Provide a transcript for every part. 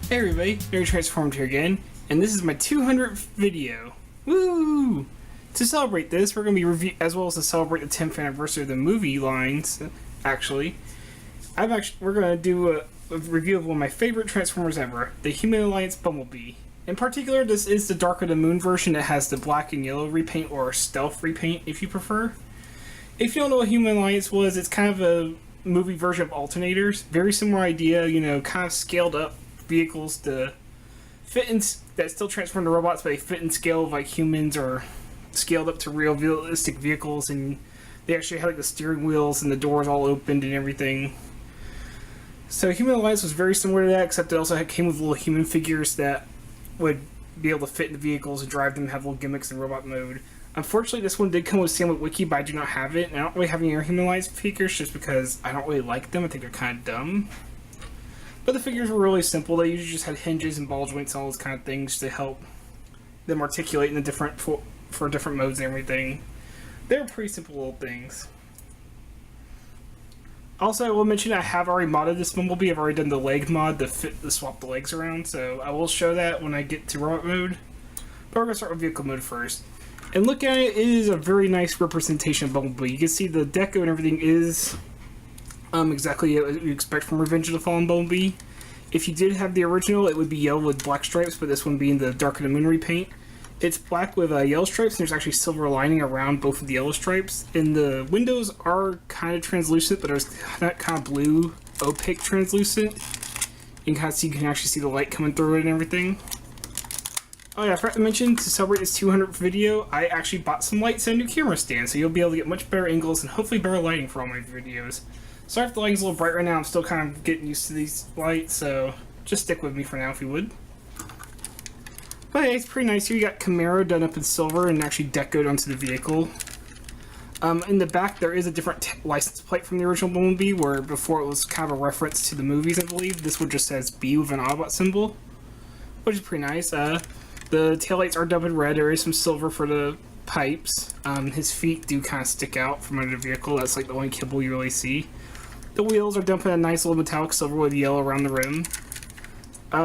Hey everybody, Very Transformed here again, and this is my 200th video. Woo! To celebrate this, we're going to be as well as to celebrate the 10th anniversary of the movie lines. We're going to do a review of one of my favorite Transformers ever, the Human Alliance Bumblebee. In particular, this is the Dark of the Moon version that has the black and yellow repaint, or stealth repaint if you prefer. If you don't know what Human Alliance was, it's kind of a movie version of alternators. Very similar idea, you know, kind of scaled up vehicles to fit in that still transform to robots, but they fit in scale of like humans, or scaled up to realistic vehicles, and they actually had like the steering wheels and the doors all opened and everything. So Human Alliance was very similar to that, except it also came with little human figures that would be able to fit in the vehicles and drive them, have little gimmicks in robot mode. Unfortunately, this one did come with Sandwich Wiki, but I do not have it, and I don't really have any Human Alliance figures just because I don't really like them. I think they're kind of dumb. But the figures were really simple. They usually just had hinges and ball joints and all those kind of things to help them articulate in the different for different modes and everything. They were pretty simple little things. Also, I will mention I have already modded this Bumblebee. I've already done the leg mod to swap the legs around, so I will show that when I get to robot mode. But we're going to start with vehicle mode first. And look at it, it is a very nice representation of Bumblebee. You can see the deco and everything is exactly what you expect from Revenge of the Fallen Bumblebee. If you did have the original, it would be yellow with black stripes, but this one being the Dark of the Moon repaint. It's black with yellow stripes, and there's actually silver lining around both of the yellow stripes. And the windows are kind of translucent, but there's that kind of blue, opaque translucent. You can kind of see, you can actually see the light coming through it and everything. Oh yeah, I forgot to mention, to celebrate this 200th video, I actually bought some lights and a new camera stand, so you'll be able to get much better angles and hopefully better lighting for all my videos. Sorry if the lighting's a little bright right now, I'm still kind of getting used to these lights, so just stick with me for now if you would. But yeah, it's pretty nice here. You got Camaro done up in silver and actually decoed onto the vehicle. In the back there is a different license plate from the original Bumblebee, where before it was kind of a reference to the movies, I believe. This one just says B with an Autobot symbol, which is pretty nice. The taillights are dubbed in red. There is some silver for the pipes. His feet do kind of stick out from under the vehicle. That's like the only kibble you really see. The wheels are dumping a nice little metallic silver with yellow around the rim.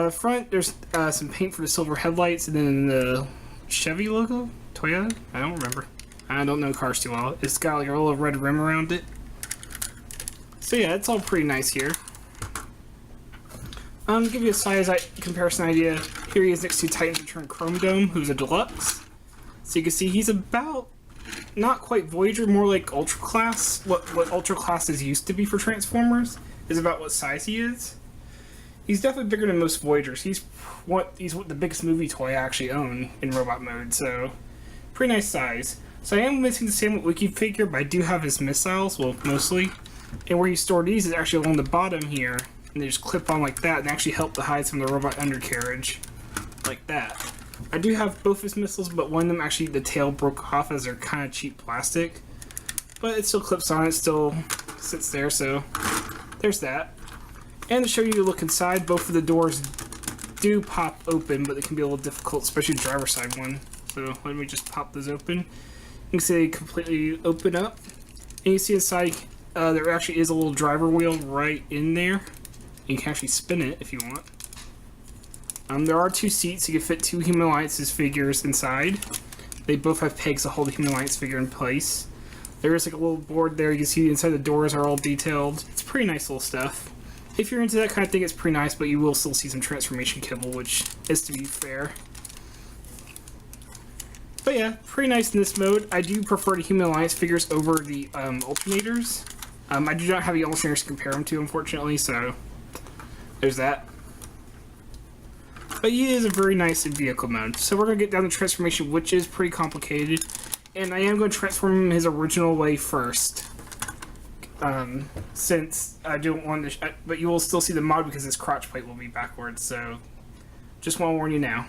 Front, there's some paint for the silver headlights, and then the Chevy logo? Toyota? I don't remember. I don't know cars too well. It's got like a little red rim around it. So yeah, it's all pretty nice here. To give you a size comparison idea, here he is next to Titan's Return Chrome Dome, who's a deluxe. So you can see he's about, not quite Voyager, more like Ultra Class. What Ultra Classes used to be for Transformers is about what size he is. He's definitely bigger than most Voyagers. He's what the biggest movie toy I actually own in robot mode, so pretty nice size. So I am missing the Sandwich Wiki figure, but I do have his missiles, well, mostly. And where you store these is actually along the bottom here, and they just clip on like that and actually help to hide some of the robot undercarriage, like that. I do have both his missiles, but one of them actually, the tail broke off as they're kind of cheap plastic. But it still clips on, it still sits there, so there's that. And to show you the look inside, both of the doors do pop open, but it can be a little difficult, especially the driver's side one. So let me just pop those open. You can see they completely open up. And you see inside, there actually is a little driver wheel right in there. You can actually spin it if you want. There are two seats, you can fit two Human Alliance's figures inside. They both have pegs to hold the Human Alliance figure in place. There is like a little board there, you can see inside the doors are all detailed. It's pretty nice little stuff. If you're into that kind of thing, it's pretty nice, but you will still see some transformation kibble, which is to be fair. But yeah, pretty nice in this mode. I do prefer the Human Alliance figures over the alternators. I do not have the alternators to compare them to, unfortunately, so there's that. But he is a very nice in vehicle mode. So we're going to get down to transformation, which is pretty complicated. And I am going to transform him his original way first. Since I don't want to, but you will still see the mod because his crotch plate will be backwards, so just want to warn you now.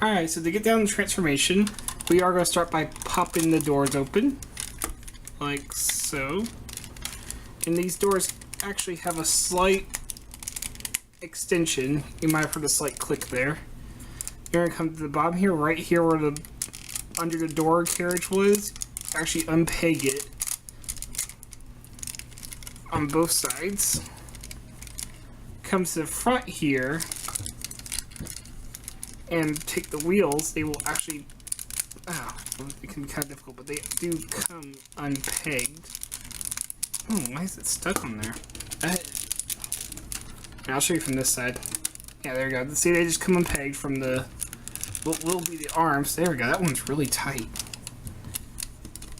Alright, so to get down to transformation, we are going to start by popping the doors open, like so. And these doors actually have a slight extension. You might have heard a slight click there. You're going to come to the bottom here, right here where the under the door carriage was, actually unpeg it on both sides. comes to the front here and take the wheels, they will actually, it can be kind of difficult, but they do come unpegged. Oh, why is it stuck on there? I'll show you from this side. Yeah, there we go. See, they just come unpegged from the, what will be the arms. There we go, that one's really tight.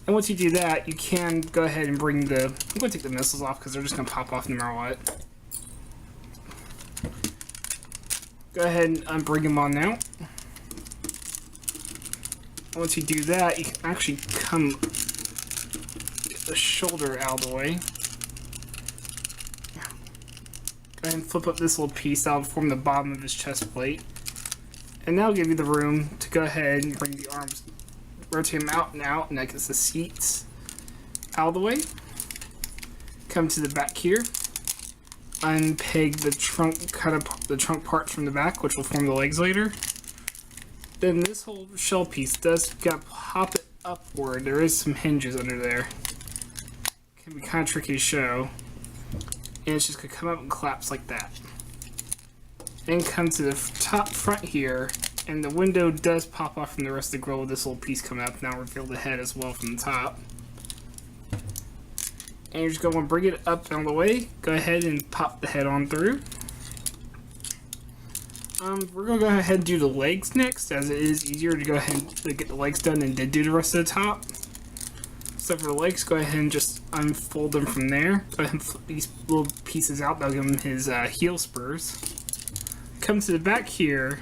And once you do that, you can go ahead and bring the, I'm going to take the missiles off because they're just going to pop off no matter what. Go ahead and bring them on now. Once you do that, you can actually get the shoulder out of the way. Go ahead and flip up this little piece. That'll form the bottom of his chest plate. And that'll give you the room to go ahead and bring the arms, rotate them out and out, and that gets the seats out of the way. Come to the back here. Unpeg the trunk, cut up the trunk parts from the back, which will form the legs later. Then this whole shell piece does gotta pop it upward. There is some hinges under there. Can be kind of tricky to show. And it's just gonna come up and collapse like that. Then come to the top front here, and the window does pop off from the rest of the grill with this little piece coming up. Now reveal the head as well from the top. And you're just going to bring it up on the way. Go ahead and pop the head on through. We're going to go ahead and do the legs next, as it is easier to go ahead and get the legs done and then do the rest of the top. So for the legs, go ahead and just unfold them from there. Go ahead and flip these little pieces out. That'll give him his heel spurs. Come to the back here.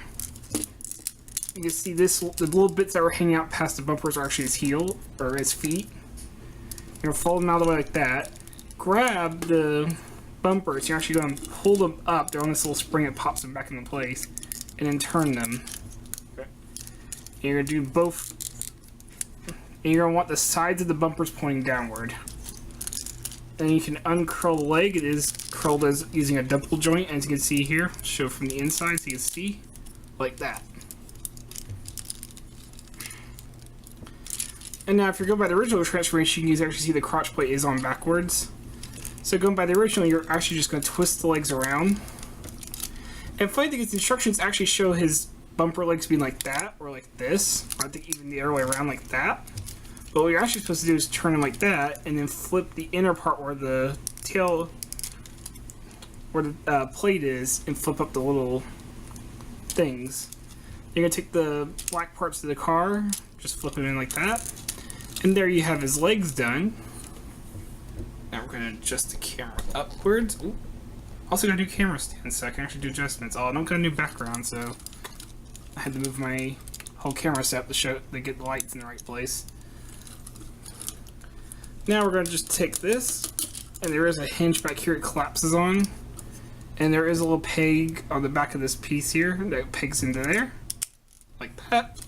You can see this, the little bits that were hanging out past the bumpers are actually his heel, or his feet. You're going to fold them out of the way like that. Grab the bumpers. You're actually going to pull them up. They're on this little spring that pops them back into place. And then turn them. Okay. And you're going to do both. And you're going to want the sides of the bumpers pointing downward. Then you can uncurl the leg. It is curled as using a double joint, as you can see here. Show from the inside so you can see. Like that. And now if you're going by the original transformation, you can actually see the crotch plate is on backwards. So going by the original, you're actually just going to twist the legs around. And funny thing is, the instructions actually show his bumper legs being like that, or like this. Or I think even the other way around like that. But what you're actually supposed to do is turn them like that, and then flip the inner part where the tail, where the plate is, and flip up the little things. You're going to take the black parts of the car, just flip them in like that. And there you have his legs done. Now we're going to adjust the camera upwards. Ooh. Also going to do camera stands so I can actually do adjustments. Oh, I don't got a new background, so I had to move my whole camera setup to get the lights in the right place. Now we're going to just take this, and there is a hinge back here it collapses on. And there is a little peg on the back of this piece here that pegs into there. Like that.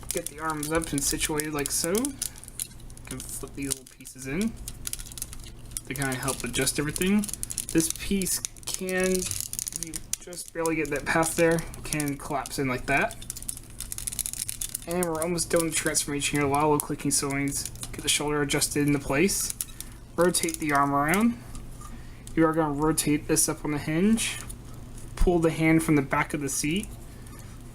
Get the arms up and situated like so. You can flip these little pieces in to kind of help adjust everything. This piece can, if you just barely get that past there, can collapse in like that. And we're almost done with the transformation here. A lot of little clicking swings. Get the shoulder adjusted into place. Rotate the arm around. You are going to rotate this up on the hinge. Pull the hand from the back of the seat.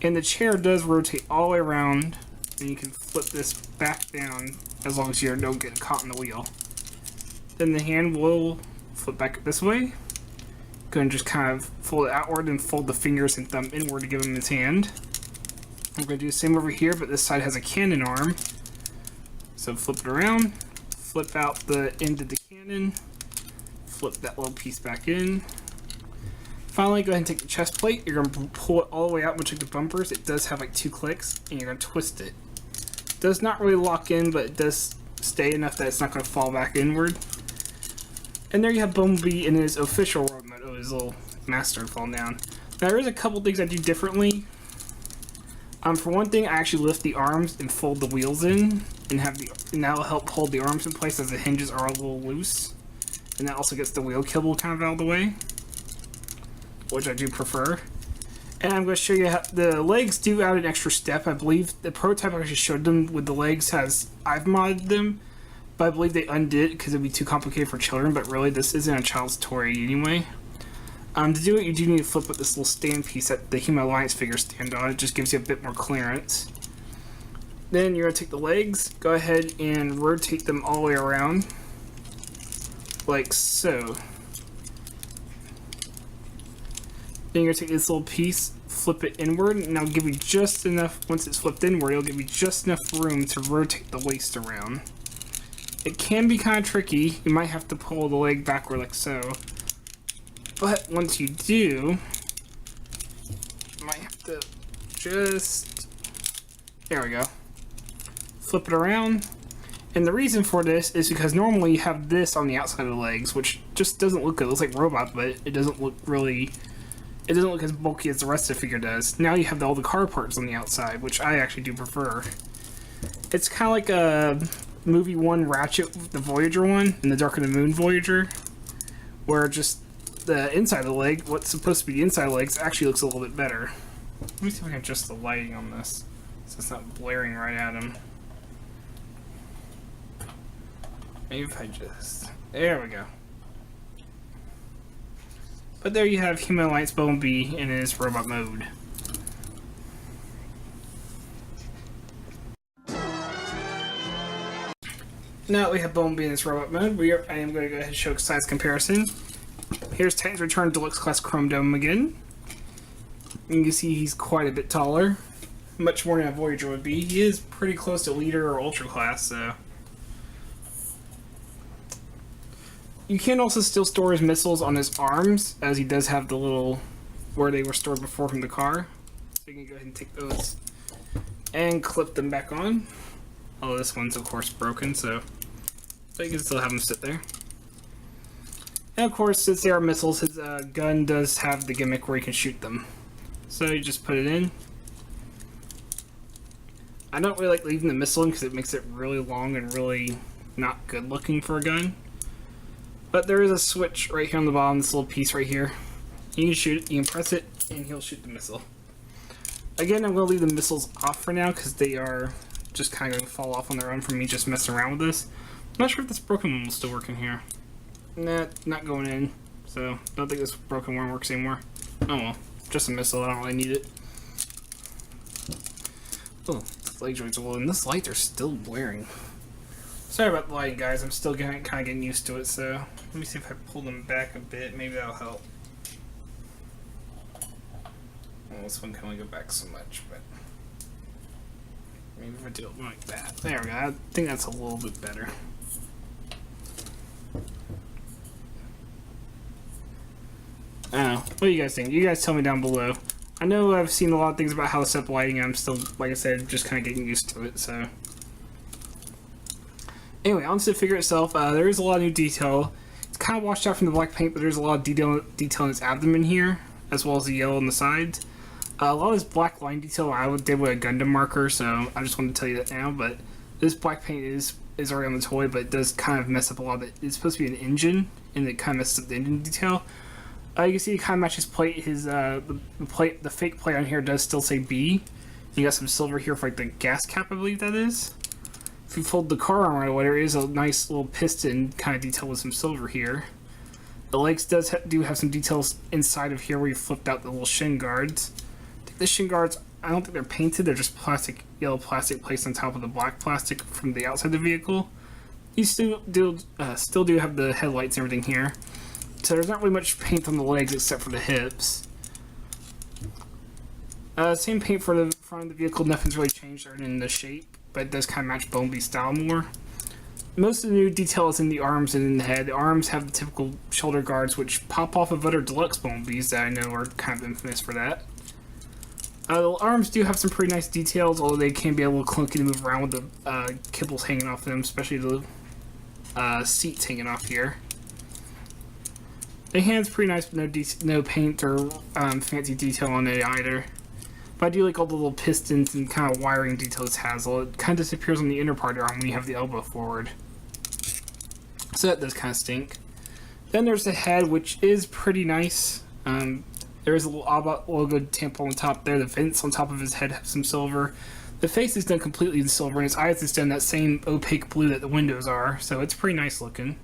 And the chair does rotate all the way around, and you can flip this back down as long as you don't get caught in the wheel. Then the hand will flip back this way. Go and just kind of fold it outward and fold the fingers and thumb inward to give him his hand. I'm going to do the same over here, but this side has a cannon arm. So flip it around, flip out the end of the cannon, flip that little piece back in. Finally, go ahead and take the chest plate. You're going to pull it all the way out, much like the bumpers. It does have like 2 clicks, and you're going to twist it. It does not really lock in, but it does stay enough that it's not going to fall back inward. And there you have Bumblebee in his official road mode. Oh, his little master falling down. Now, there is a couple things I do differently. For one thing, I actually lift the arms and fold the wheels in, and that will help hold the arms in place as the hinges are a little loose. And that also gets the wheel kibble kind of out of the way, which I do prefer. And I'm going to show you how the legs do add an extra step. I believe the prototype I actually showed them with the legs I've modded them, but I believe they undid it because it'd be too complicated for children, but really this isn't a child's toy anyway. To do it, you do need to flip with this little stand piece that the Human Alliance figures stand on. It just gives you a bit more clearance. Then you're going to take the legs, go ahead and rotate them all the way around, like so. Then you're going to take this little piece, flip it inward, and it'll give you just enough, once it's flipped inward, it'll give you just enough room to rotate the waist around. It can be kind of tricky. You might have to pull the leg backward like so. But once you do, you might have to just, there we go, flip it around. And the reason for this is because normally you have this on the outside of the legs, which just doesn't look good. It looks like robot, but it doesn't look really, it doesn't look as bulky as the rest of the figure does. Now you have all the car parts on the outside, which I actually do prefer. It's kind of like a movie 1 Ratchet, the Voyager one, and the Dark of the Moon Voyager, where just the inside of the leg, what's supposed to be the inside of the legs, actually looks a little bit better. Let me see if I can adjust the lighting on this so it's not blaring right at him. Maybe if I just, there we go. But there you have Human Alliance Bumblebee in his robot mode. Now that we have Bumblebee in this robot mode, I am going to go ahead and show size comparison. Here's Titans Return Deluxe Class Chrome Dome again. You can see he's quite a bit taller. Much more than a Voyager would be. He is pretty close to Leader or Ultra Class, so. You can also still store his missiles on his arms, as he does have the little, where they were stored before from the car. So you can go ahead and take those and clip them back on. Although this one's of course broken, so you can still have them sit there. And of course, since they are missiles, his gun does have the gimmick where you can shoot them. So you just put it in. I don't really like leaving the missile in because it makes it really long and really not good looking for a gun. But there is a switch right here on the bottom, this little piece right here. You can shoot it, you can press it, and he'll shoot the missile. Again, I'm going to leave the missiles off for now because they are just kind of going to fall off on their own from me just messing around with this. I'm not sure if this broken one will still work in here. Nah, not going in. So, don't think this broken one works anymore. Oh well, just a missile, I don't really need it. Oh, this light joints are low, and this lights are still blaring. Sorry about the lighting, guys, I'm still kind of getting used to it, so let me see if I pull them back a bit, maybe that'll help. Well, this one can only go back so much, but maybe if I do it like that. There we go, I think that's a little bit better. I don't know. What do you guys think? You guys tell me down below. I know I've seen a lot of things about how to set up lighting, and I'm still, like I said, just kind of getting used to it, so. Anyway, on to the figure itself, there is a lot of new detail. It's kind of washed out from the black paint, but there's a lot of detail in its abdomen here, as well as the yellow on the sides. A lot of this black line detail I did with a Gundam marker, so I just wanted to tell you that now, but this black paint is already on the toy, but it does kind of mess up a lot of it. It's supposed to be an engine, and it kind of messes up the engine detail. You can see it kind of matches plate. His the fake plate on here does still say B. You got some silver here for like the gas cap, I believe that is. If you fold the car armor or whatever, it is a nice little piston kind of detail with some silver here. The legs do have some details inside of here where you flipped out the little shin guards. I think the shin guards, I don't think they're painted. They're just plastic, yellow plastic placed on top of the black plastic from the outside of the vehicle. You still do have the headlights and everything here. So there's not really much paint on the legs except for the hips. Same paint for the front of the vehicle, nothing's really changed other than the shape, but it does kind of match Bumblebee style more. Most of the new detail is in the arms and in the head. The arms have the typical shoulder guards which pop off of other deluxe Bumblebees that I know are kind of infamous for that. The arms do have some pretty nice details, although they can be a little clunky to move around with the kibbles hanging off them, especially the seats hanging off here. The hand's pretty nice, but no paint or fancy detail on it either. But I do like all the little pistons and kind of wiring details it has. It kind of disappears on the inner part of the arm when you have the elbow forward. So that does kind of stink. Then there's the head, which is pretty nice. There is a little ABBA logo stamp on the top there. The vents on top of his head have some silver. The face is done completely in silver, and his eyes is done that same opaque blue that the windows are. So it's pretty nice looking.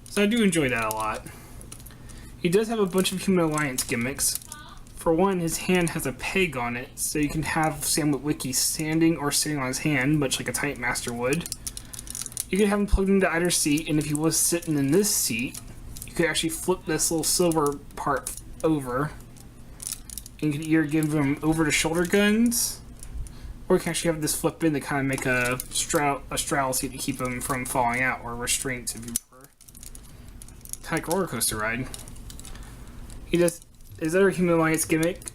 So I do enjoy that a lot. He does have a bunch of Human Alliance gimmicks. For one, his hand has a peg on it, so you can have Sam Witwicky standing or sitting on his hand, much like a Tight Master would. You can have him plugged into either seat, and if he was sitting in this seat, you could actually flip this little silver part over. And you could either give him over-the-shoulder guns, or you can actually have this flip in to kind of make a straddle seat to keep him from falling out, or restraints if you prefer. Like a roller coaster ride. He does his other Human Alliance gimmick.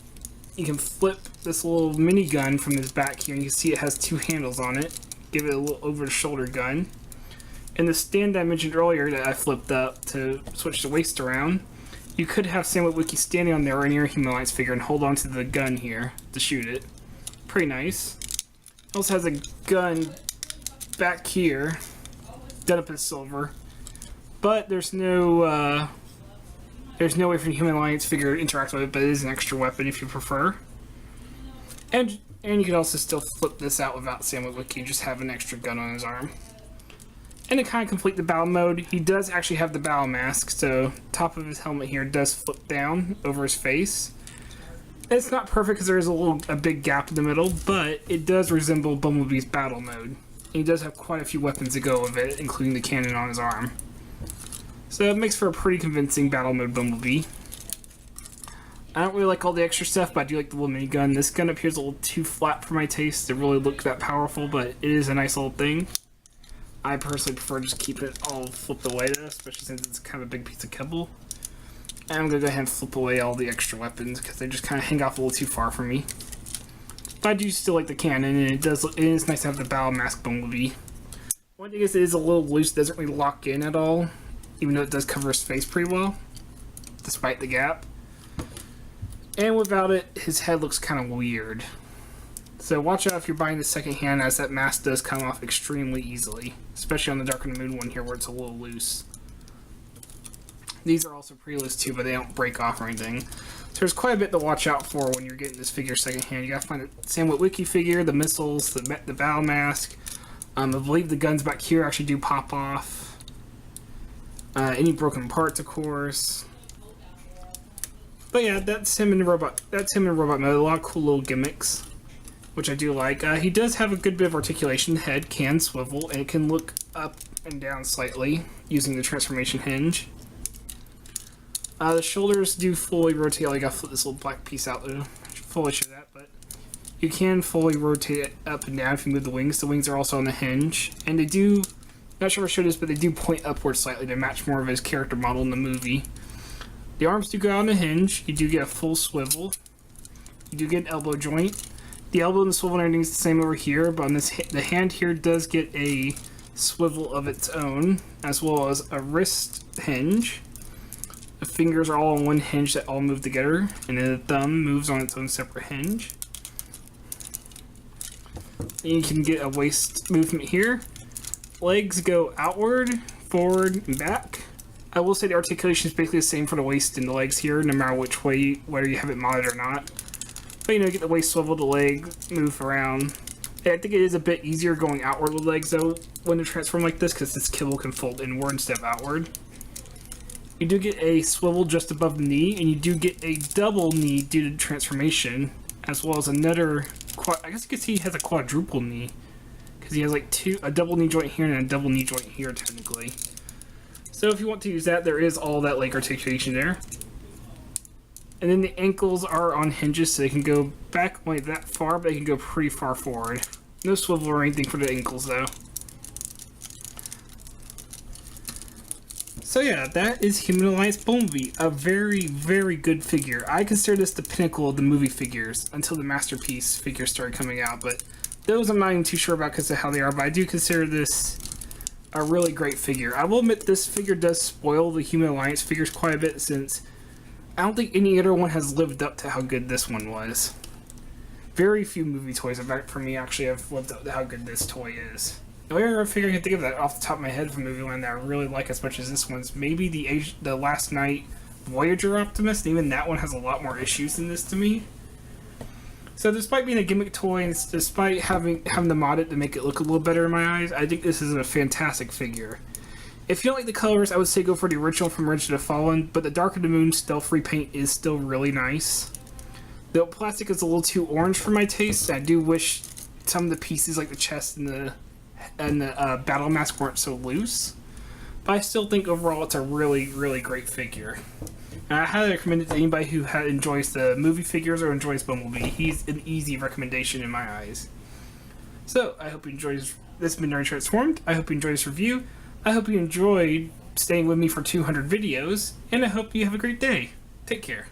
You can flip this little minigun from his back here, and you can see it has two handles on it. Give it a little over-the-shoulder gun. And the stand I mentioned earlier that I flipped up to switch the waist around, you could have Sam Witwicky standing on there or near a Human Alliance figure and hold onto the gun here to shoot it. Pretty nice. It also has a gun back here, done up in silver, but there's no way for the Human Alliance figure to interact with it, but it is an extra weapon if you prefer. And you can also still flip this out without Sam Witwicky, just have an extra gun on his arm. And to kind of complete the battle mode, he does actually have the battle mask, so top of his helmet here does flip down over his face. It's not perfect because there is a big gap in the middle, but it does resemble Bumblebee's battle mode. And he does have quite a few weapons to go with it, including the cannon on his arm. So it makes for a pretty convincing battle mode Bumblebee. I don't really like all the extra stuff, but I do like the little minigun. This gun up here is a little too flat for my taste to really look that powerful, but it is a nice little thing. I personally prefer just keep it all flipped away though, especially since it's kind of a big piece of kibble. And I'm going to go ahead and flip away all the extra weapons because they just kind of hang off a little too far for me. But I do still like the cannon, and it is nice to have the battle mask Bumblebee. One thing is it is a little loose, it doesn't really lock in at all, even though it does cover his face pretty well, despite the gap. And without it, his head looks kind of weird. So watch out if you're buying the second hand, as that mask does come off extremely easily, especially on the Dark of the Moon one here where it's a little loose. These are also pretty loose too, but they don't break off or anything. So there's quite a bit to watch out for when you're getting this figure second hand. You gotta find the Sam Witwicky figure, the missiles, the battle mask. I believe the guns back here actually do pop off. Any broken parts, of course. But yeah, that's him in robot. That's him in robot mode. A lot of cool little gimmicks, which I do like. He does have a good bit of articulation. The head can swivel, and it can look up and down slightly using the transformation hinge. The shoulders do fully rotate. I gotta flip this little black piece out to fully show that, but you can fully rotate it up and down if you move the wings. The wings are also on the hinge, and they do, not sure if I showed this, but they do point upward slightly to match more of his character model in the movie. The arms do go on the hinge. You do get a full swivel. You do get an elbow joint. The elbow and the swivel and everything is the same over here, but on this, the hand here does get a swivel of its own, as well as a wrist hinge. The fingers are all on one hinge that all move together, and then the thumb moves on its own separate hinge. And you can get a waist movement here. Legs go outward, forward, and back. I will say the articulation is basically the same for the waist and the legs here, no matter which way, whether you have it modded or not. But you know, get the waist swivel, the leg move around. And I think it is a bit easier going outward with legs though when they transform like this, because this kibble can fold inward instead of outward. You do get a swivel just above the knee, and you do get a double knee due to transformation, as well as another, I guess you could see he has a quadruple knee, because he has like a double knee joint here and a double knee joint here technically. So if you want to use that, there is all that leg articulation there. And then the ankles are on hinges, so they can go back only that far, but they can go pretty far forward. No swivel or anything for the ankles though. So yeah, that is Human Alliance Bumblebee, a very, very good figure. I consider this the pinnacle of the movie figures until the Masterpiece figures started coming out, but those I'm not even too sure about because of how they are, but I do consider this a really great figure. I will admit this figure does spoil the Human Alliance figures quite a bit, since I don't think any other one has lived up to how good this one was. Very few movie toys, for me, actually have lived up to how good this toy is. The only other figure I can think of that off the top of my head from movie one that I really like as much as this one's maybe the Last Night Voyager Optimist. Even that one has a lot more issues than this to me. So despite being a gimmick toy, and despite having to mod it to make it look a little better in my eyes, I think this is a fantastic figure. If you don't like the colors, I would say go for the original from Revenge of the Fallen, but the Dark of the Moon stealth repaint is still really nice. The plastic is a little too orange for my taste. I do wish some of the pieces, like the chest and the battle mask, weren't so loose. But I still think overall it's a really, really great figure. And I highly recommend it to anybody who enjoys the movie figures or enjoys Bumblebee. He's an easy recommendation in my eyes. So, I hope you enjoyed this Midnight Transformed. I hope you enjoyed this review. I hope you enjoyed staying with me for 200 videos. And I hope you have a great day. Take care.